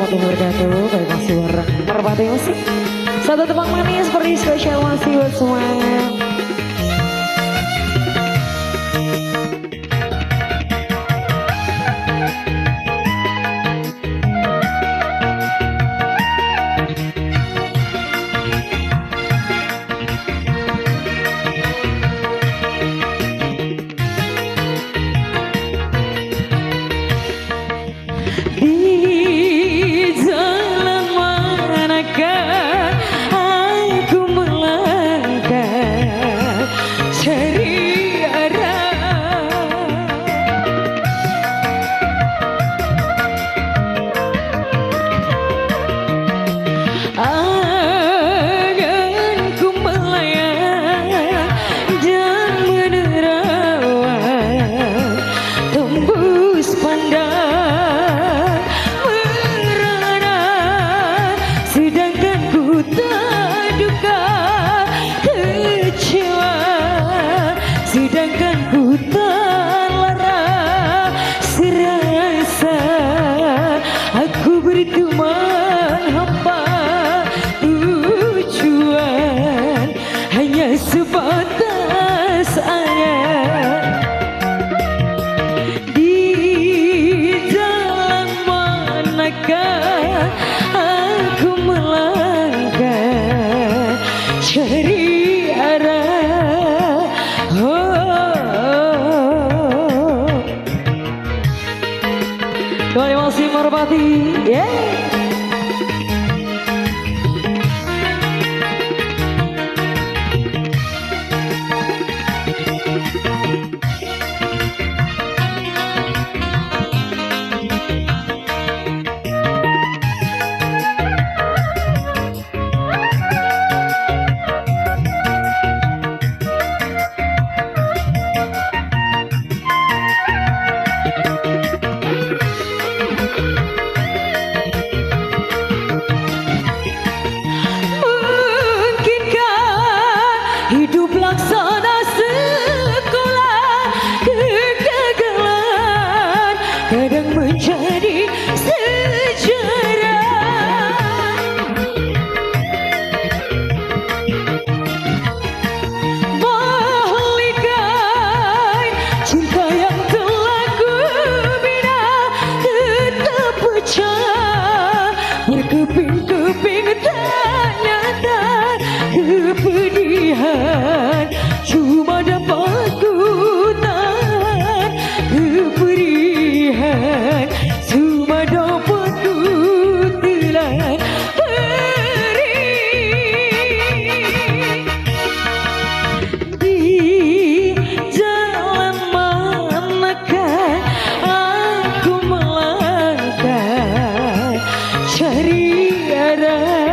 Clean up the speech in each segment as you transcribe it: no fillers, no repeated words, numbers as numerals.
warahmatullahi wabarakatuh. Baik, masih bareng Merpati Musik. Satu tepang manis seperti spesial masih buat semuanya. Sedangkan ku tak lara serasa aku berteman hampa, tujuan hanya sebatas angan di jalan manakah aku melangkah cari arah. Kembali masih Merpati, hidup laksana sekolah, kegagalan kadang menjadi sejarah. Balikan cinta yang telah ku bina tetap pecah, berkeping-keping ternyata kepedihan cuma dapat ku tahan, kepedihan cuma dapat ku telan di jalan manakah aku melangkah cari arah.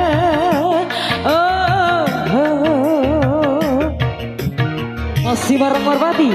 Masih bareng Merpati,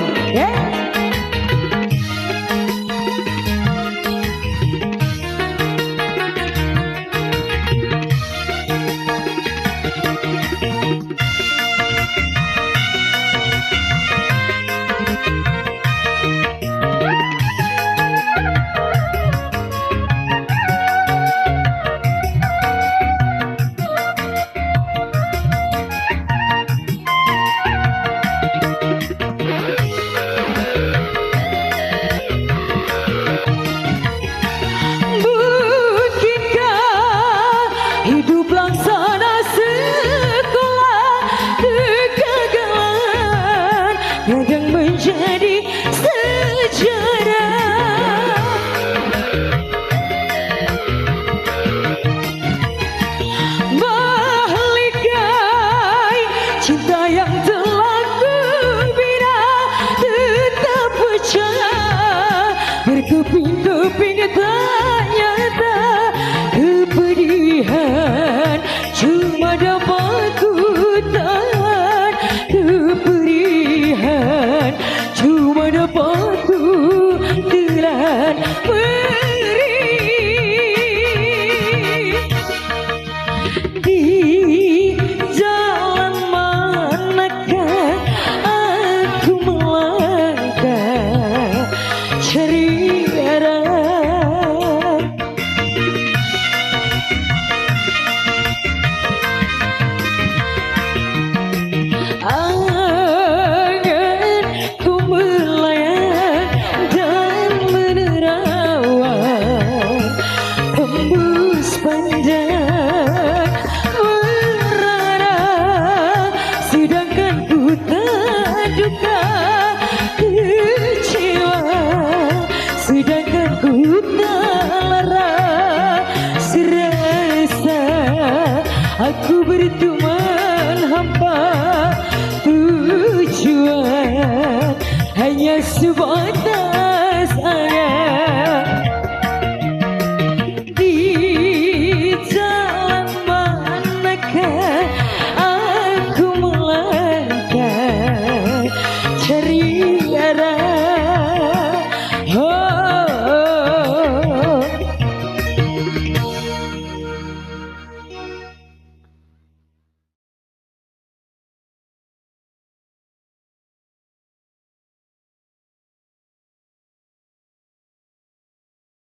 sebuah